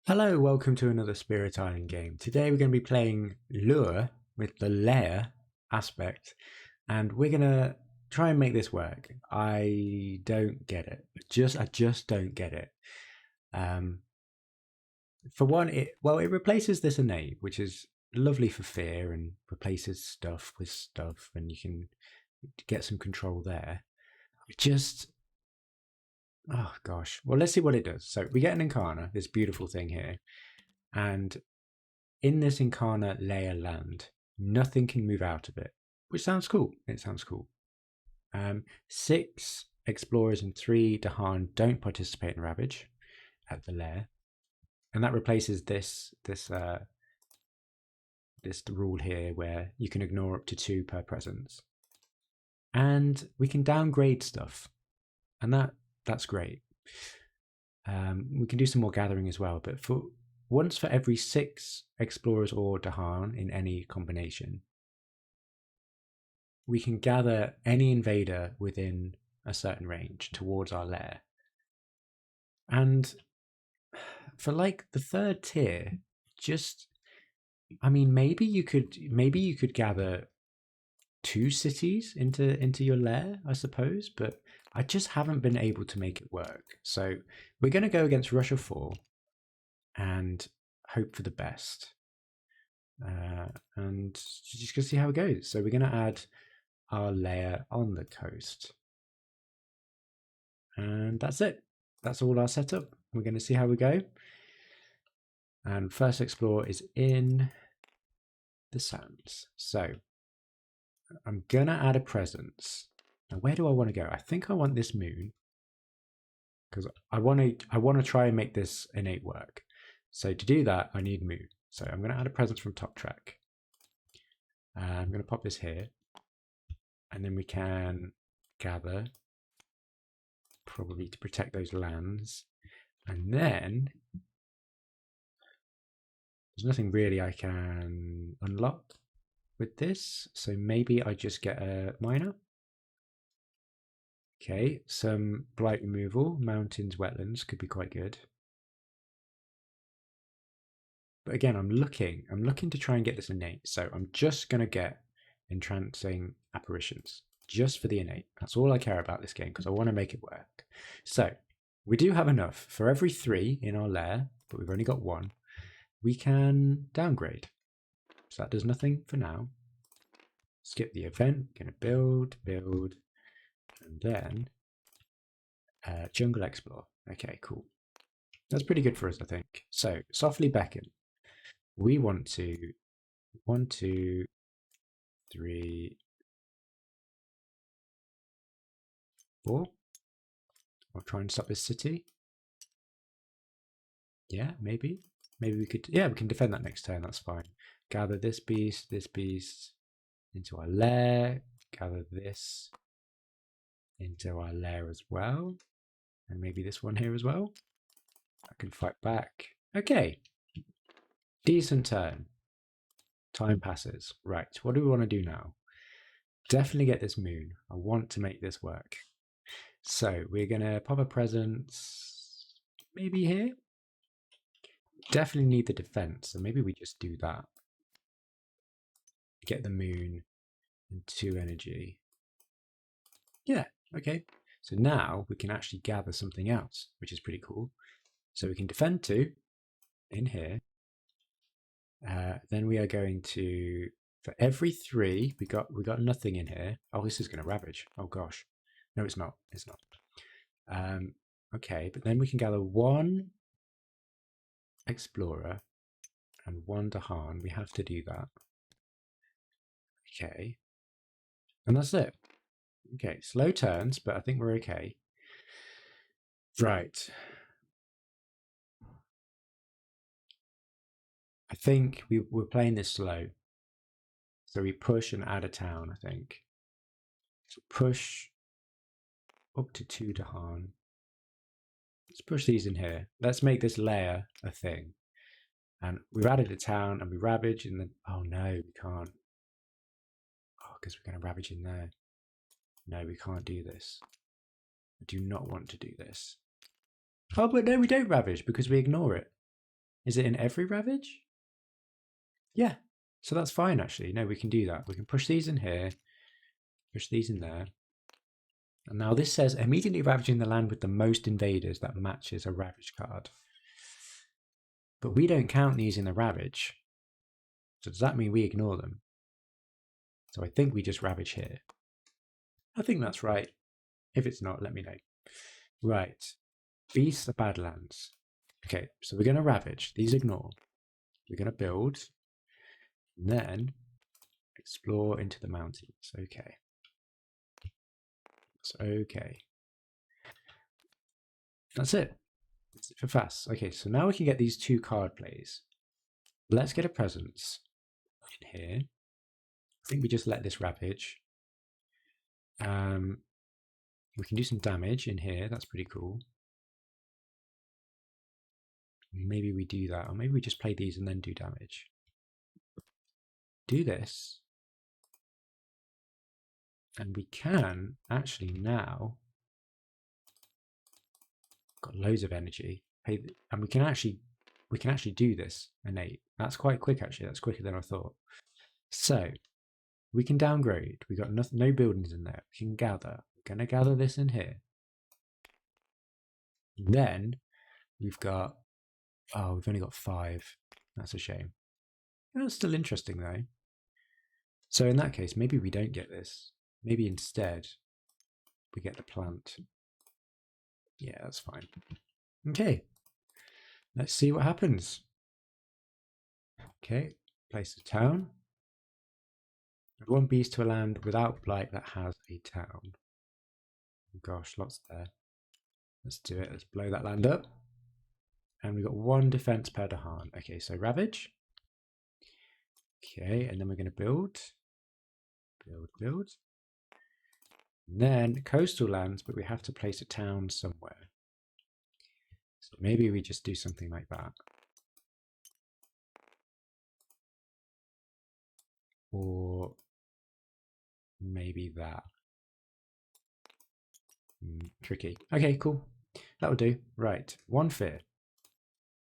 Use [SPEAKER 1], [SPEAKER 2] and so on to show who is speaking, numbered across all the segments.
[SPEAKER 1] Hello, welcome to another Spirit Island game. Today we're going to be playing Lure with the Lair aspect, and we're going to try and make this work. I don't get it. I just don't get it. Um, for one, it replaces this innate, which is lovely for fear and replaces stuff with stuff, and you can get some control there. Just oh gosh. Well, let's see what it does. So we get an Incarna, this beautiful thing here, and in this Incarnate layer land, nothing can move out of it, which sounds cool. It sounds cool. 6 explorers and 3 Dahan don't participate in Ravage at the lair, and that replaces this rule here where you can ignore up to 2 per presence, and we can downgrade stuff, and that's great. We can do some more gathering as well, but once for every 6 explorers or Dahan in any combination, we can gather any invader within a certain range towards our lair. And for like the 3rd tier, maybe you could gather 2 cities into your lair, I suppose, but I just haven't been able to make it work. So we're going to go against Russia 4 and hope for the best. And just gonna see how it goes. So we're going to add our layer on the coast, and that's it. That's all our setup. We're going to see how we go. And first explore is in the sands. So I'm going to add a presence. Now, where do I want to go? I think I want this moon, because I want to try and make this innate work. So to do that, I need moon. So I'm going to add a presence from top track. I'm going to pop this here, and then we can gather, probably to protect those lands. And then there's nothing really I can unlock with this, so maybe I just get a miner. Okay, some blight removal, mountains, wetlands could be quite good. But again, I'm looking to try and get this innate, so I'm just going to get entrancing apparitions, just for the innate. That's all I care about this game, because I want to make it work. So we do have enough. For every 3 in our lair, but we've only got 1, we can downgrade. So that does nothing for now. Skip the event, going to build, and then jungle explore. Okay, cool. That's pretty good for us, I think. So softly beckon. We want to 1, 2, 3, 4. I'll try and stop this city. Yeah, maybe we could. Yeah, we can defend that next turn. That's fine. Gather this beast into our lair. Gather this into our lair as well, and maybe this one here as well. I can fight back. Okay, decent turn. Time passes. Right, what do we want to do now? Definitely get this moon. I want to make this work. So we're going to pop a presence maybe here. Definitely need the defense, so maybe we just do that. Get the moon and 2 energy. Yeah, okay. So now we can actually gather something else, which is pretty cool. So we can defend 2 in here. Then we are going to, for every 3, we got nothing in here. Oh, this is going to ravage. Oh gosh, no, it's not. It's not. Okay, but then we can gather 1 explorer and 1 Dahan. We have to do that. Okay, and that's it. Okay, slow turns, but I think we're okay. Right. I think we're playing this slow. So we push and add a town, I think. So push up to 2 Dahan. Let's push these in here. Let's make this layer a thing. And we've added a town and we ravage and then, oh no, we can't. Oh, because we're going to ravage in there. No, we can't do this. I do not want to do this. Oh, but no, we don't ravage because we ignore it. Is it in every ravage? Yeah, so that's fine actually. No, we can do that. We can push these in here, push these in there. And now this says immediately ravaging the land with the most invaders that matches a ravage card. But we don't count these in the ravage. So does that mean we ignore them? So I think we just ravage here. I think that's right. If it's not, let me know. Right. Beasts of Badlands. Okay, so we're going to ravage. These ignore. We're going to build. And then explore into the mountains. Okay. It's okay. That's it. That's it for fast. Okay, so now we can get these 2 card plays. Let's get a presence in here. I think we just let this ravage. We can do some damage in here. That's pretty cool. Maybe we do that, or maybe we just play these and then do damage. Do this. And we can actually now got loads of energy. And we can actually do this innate. That's quite quick actually. That's quicker than I thought. So we can downgrade. We got no buildings in there. We can gather. We're gonna gather this in here. Then we've got we've only got 5. That's a shame. That's still interesting though. So in that case, maybe we don't get this. Maybe instead we get the plant. Yeah, that's fine. Okay, let's see what happens. Okay, place a town. Add 1 beast to a land without blight that has a town. Oh gosh, lots there. Let's do it. Let's blow that land up. And we've got 1 defense per Dahan. Okay, so ravage. Okay, and then we're going to build. Build. And then coastal lands, but we have to place a town somewhere. So maybe we just do something like that. Or maybe that. Tricky. Okay, cool. That will do. Right. 1 fear.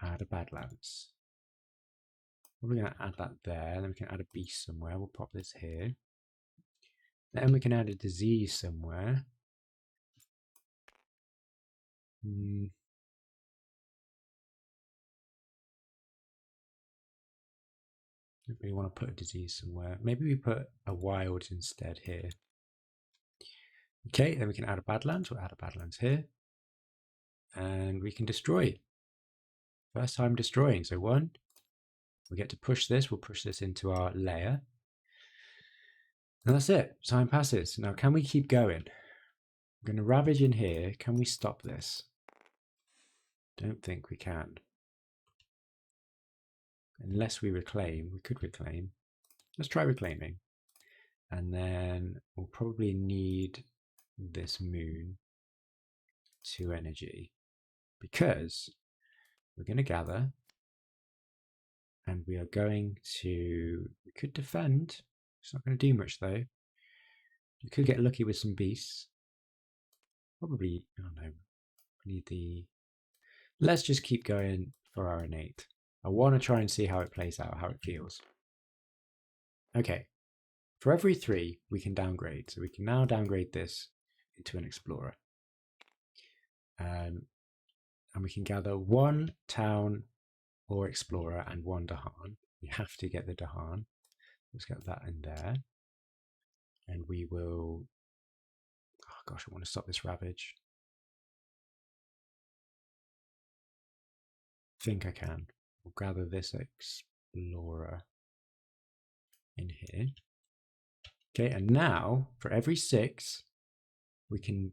[SPEAKER 1] Add a Badlands. We're going to add that there. Then we can add a beast somewhere. We'll pop this here. Then we can add a disease somewhere. Don't really want to put a disease somewhere. Maybe we put a wild instead here. Okay, then we can add a Badlands. We'll add a Badlands here. And we can destroy. First time destroying. So 1. We get to push this. We'll push this into our layer. And that's it. Time passes. Now, can we keep going? I'm going to ravage in here. Can we stop this? Don't think we can. Unless we reclaim. We could reclaim. Let's try reclaiming. And then we'll probably need this moon 2 energy. Because we're going to gather. And we are going to... We could defend. It's not going to do much though. We could get lucky with some beasts. Probably, oh no, we need the... Let's just keep going for our innate. I want to try and see how it plays out, how it feels. Okay, for every 3 we can downgrade. So we can now downgrade this into an explorer. And we can gather 1 town or explorer and 1 Dahan. We have to get the Dahan. Let's get that in there. And we will... Oh gosh, I want to stop this ravage. I think I can. We'll gather this explorer in here. Okay, and now for every 6, we can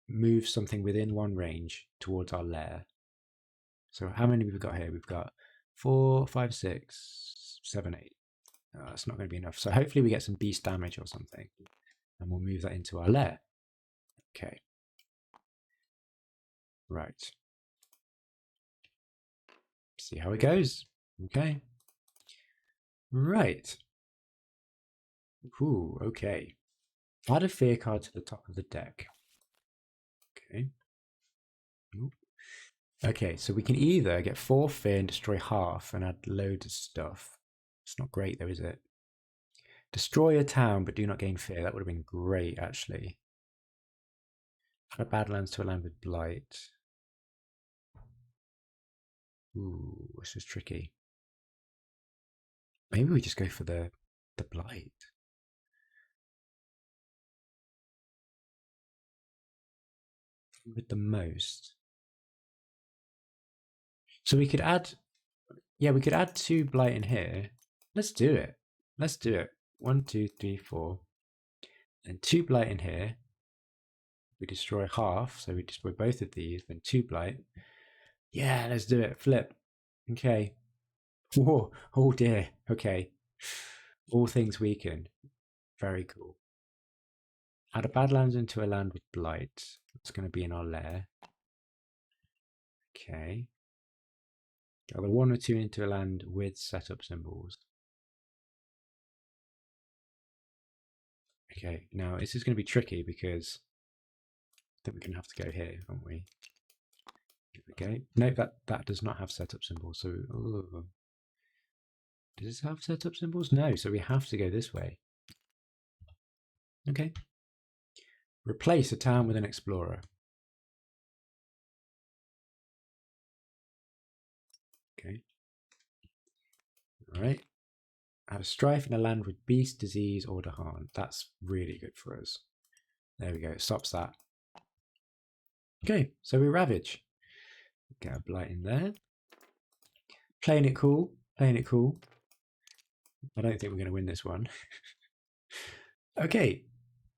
[SPEAKER 1] move something within 1 range towards our lair. So how many have we got here? We've got 4, 5, 6, 7, 8. That's not going to be enough. So hopefully we get some beast damage or something. And we'll move that into our lair. Okay. Right. See how it goes. Okay. Right. Ooh, okay. Add a fear card to the top of the deck. Okay. Ooh. Okay, so we can either get 4 fear and destroy half and add loads of stuff. It's not great though, is it? Destroy a town but do not gain fear. That would have been great, actually. Add Badlands to a land with blight. Ooh, this is tricky. Maybe we just go for the blight. With the most. So we could add, yeah, we could add 2 blight in here. Let's do it. Let's do it. 1, 2, 3, 4. And 2 blight in here. We destroy half, so we destroy both of these, then 2 blight. Yeah, let's do it. Flip. Okay. Whoa. Oh dear. Okay. All things weaken. Very cool. Add a Badlands into a land with blight. That's going to be in our lair. Okay. Gather 1 or 2 into a land with setup symbols. Okay, now this is going to be tricky because I think we're going to have to go here, aren't we? Okay. No, that does not have setup symbols. So, does this have setup symbols? No, so we have to go this way. Okay. Replace a town with an explorer. Okay. All right. Add a strife in a land with beast, disease, or Dahan. That's really good for us. There we go. It stops that. Okay, so we ravage. Get a blight in there. Playing it cool. Playing it cool. I don't think we're going to win this one. Okay,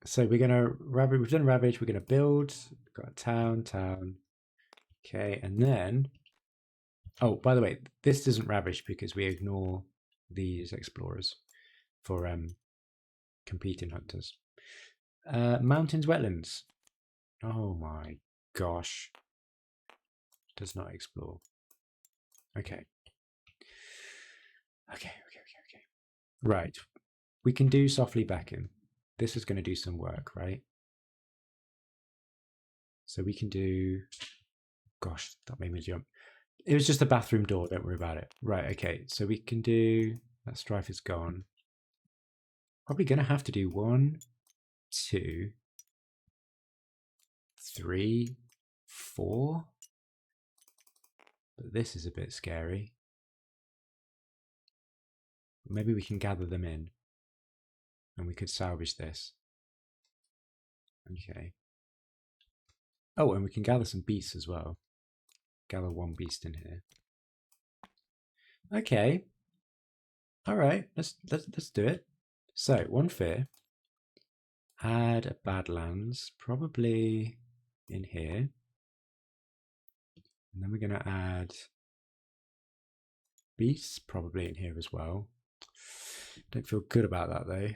[SPEAKER 1] so we're going to ravage. We've done ravage. We're going to build. We've got a town. Okay, and then, oh, by the way, this doesn't ravage because we ignore these explorers for competing hunters. Mountains, wetlands. Oh my gosh. Does not explore. Okay. Okay. Right. We can do softly beckon. This is going to do some work, right? So we can do, gosh, that made me jump. It was just a bathroom door, don't worry about it. Right, okay, so we can do, that strife is gone. Probably going to have to do 1, 2, 3, 4. But this is a bit scary. Maybe we can gather them in and we could salvage this. Okay. Oh, and we can gather some beasts as well. Gather 1 beast in here. Okay. All right, let's do it. So 1 fear. Add a Badlands, probably in here. And then we're going to add beasts, probably in here as well. Don't feel good about that though.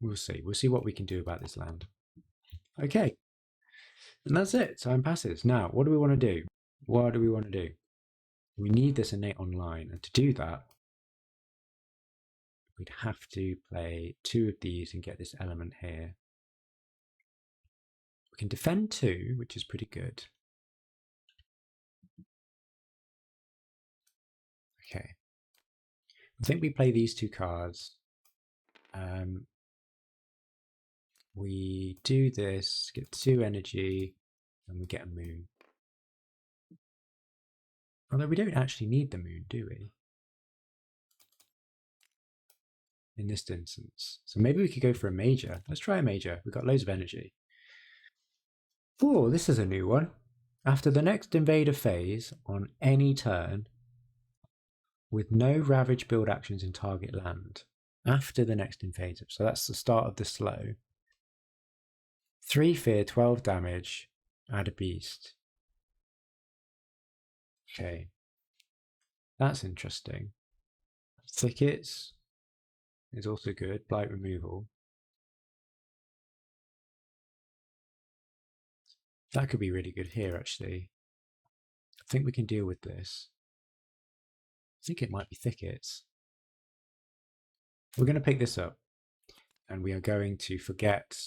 [SPEAKER 1] We'll see. We'll see what we can do about this land. Okay. And that's it. Time passes. Now, what do we want to do? What do we want to do? We need this innate online. And to do that, we'd have to play 2 of these and get this element here. We can defend 2, which is pretty good. Okay. I think we play these 2 cards. We do this, get 2 energy, and we get a moon. Although we don't actually need the moon, do we? In this instance. So maybe we could go for a major. Let's try a major. We've got loads of energy. Oh, this is a new one. After the next invader phase, on any turn, with no ravage build actions in target land. After the next invader. So that's the start of the slow. 3 fear, 12 damage, add a beast. Okay. That's interesting. Thickets is also good. Blight removal. That could be really good here, actually. I think we can deal with this. I think it might be thickets. We're going to pick this up. and we are going to forget.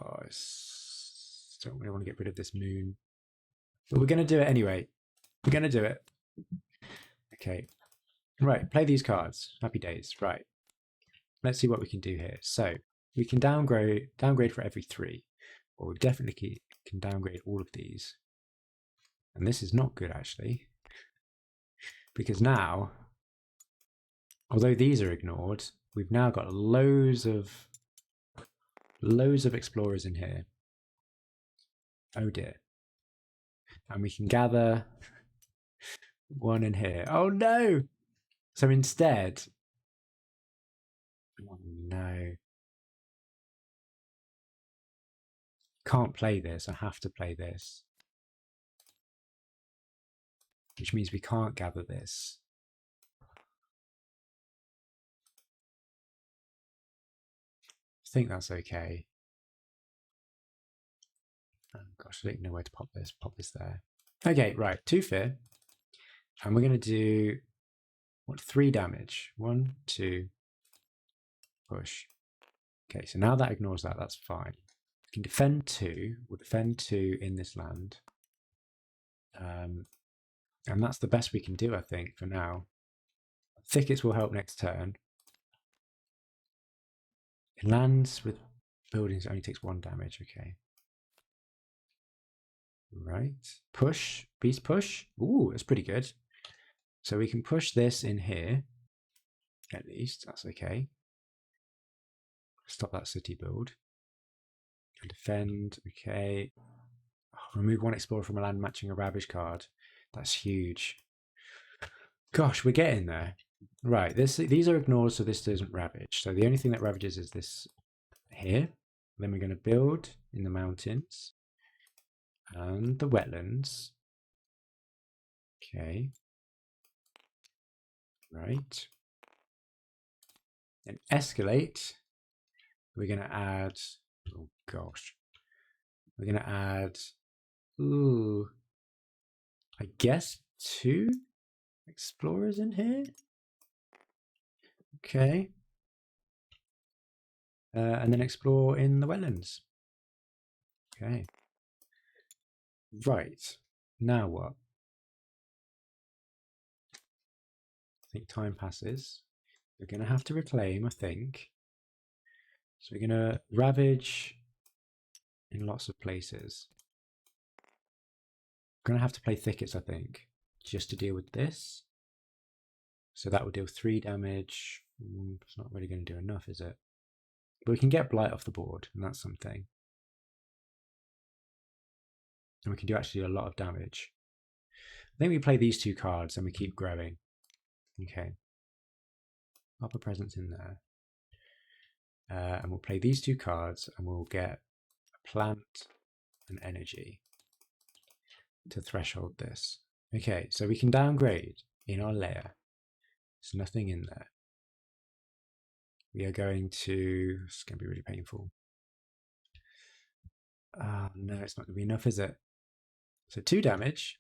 [SPEAKER 1] Oh, don't really want to get rid of this moon, but we're going to do it anyway. We're going to do it. Okay, right. Play these cards. Happy days. Right. Let's see what we can do here. So we can downgrade for every 3, or we definitely can downgrade all of these. And this is not good actually, because now, although these are ignored, we've now got loads of explorers in here. Oh dear. And we can gather one in here. Oh no! So instead, oh no. Can't play this. I have to play this. Which means we can't gather this. I think that's okay. Oh gosh, I don't know where to pop this. Pop this there. Okay, right. 2 fear. And we're going to do, 3 damage. 1, 2, push. Okay, so now that ignores that. That's fine. We can defend 2. We'll defend 2 in this land. And that's the best we can do, I think, for now. Thickets will help next turn. In lands with buildings, it only takes 1 damage. Okay. Right. Push. Beast push. Ooh, that's pretty good. So we can push this in here. At least. That's okay. Stop that city build. And defend. Okay. Oh, remove 1 explorer from a land matching a ravage card. That's huge. Gosh, we're getting there. Right, these are ignored, so this doesn't ravage. So the only thing that ravages is this here. Then we're going to build in the mountains and the wetlands. Okay. Right. And escalate. We're going to add, oh gosh. We're going to add, ooh, I guess 2 explorers in here. Okay. And then explore in the wetlands. Okay. Right. Now what? I think time passes. We're going to have to reclaim, I think. So we're going to ravage in lots of places. We're going to have to play thickets, I think, just to deal with this. So that will deal 3 damage. It's not really going to do enough, is it? But we can get blight off the board, and that's something. And we can do actually a lot of damage. I think we play these 2 cards and we keep growing. Okay. Pop a presence in there. And we'll play these 2 cards and we'll get a plant and energy to threshold this. Okay, so we can downgrade in our layer. There's nothing in there. We are going to, it's going to be really painful. No, it's not going to be enough, is it? So 2 damage,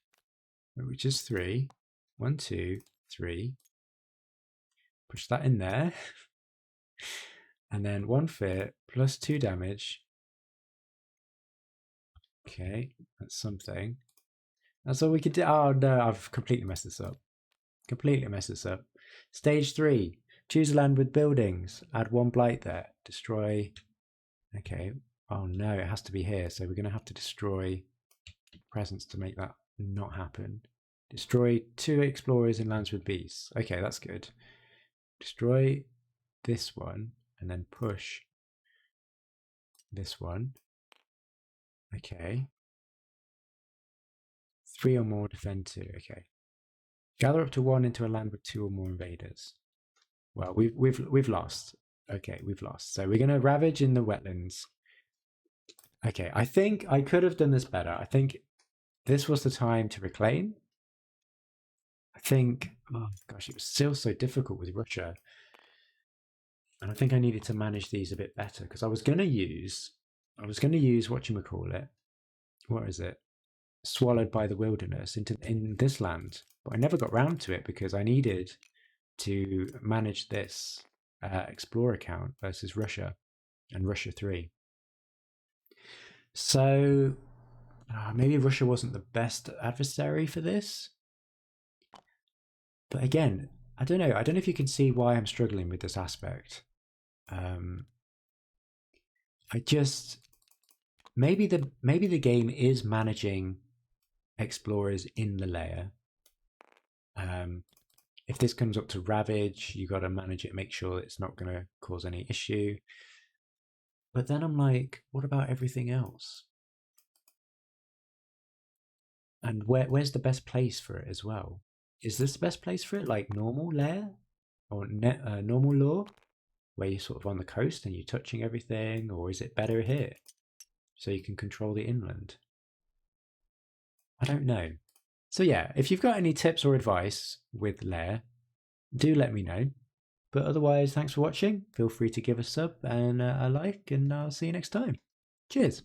[SPEAKER 1] which is 3. 1, 2, 3. Push that in there. And then 1 fear plus 2 damage. Okay, that's something. That's all we could do. Oh no, I've completely messed this up. Completely messed this up. Stage 3. Choose a land with buildings. Add 1 blight there. Destroy. Okay. Oh no, it has to be here. So we're going to have to destroy presence to make that not happen. Destroy 2 explorers in lands with beasts. Okay, that's good. Destroy this one and then push this one. Okay. 3 or more, defend 2. Okay. Gather up to 1 into a land with 2 or more invaders. Well, we've lost. Okay, we've lost. So we're going to ravage in the wetlands. Okay, I think I could have done this better. I think this was the time to reclaim. I think, oh gosh, it was still so difficult with Russia. And I think I needed to manage these a bit better because I was going to use whatchamacallit. What is it? Swallowed by the wilderness in this land. But I never got round to it because I needed to manage this explorer count versus Russia. and Russia 3. So maybe Russia wasn't the best adversary for this. But again, I don't know. I don't know if you can see why I'm struggling with this aspect. I just maybe the game is managing explorers in the layer. If this comes up to ravage, you got to manage it, make sure it's not going to cause any issue. But then I'm like, what about everything else? And where's the best place for it as well? Is this the best place for it, like normal lair or normal lure, where you're sort of on the coast and you're touching everything, or is it better here so you can control the inland? I don't know. So yeah, if you've got any tips or advice with lair, do let me know. But otherwise, thanks for watching. Feel free to give a sub and a like, and I'll see you next time. Cheers.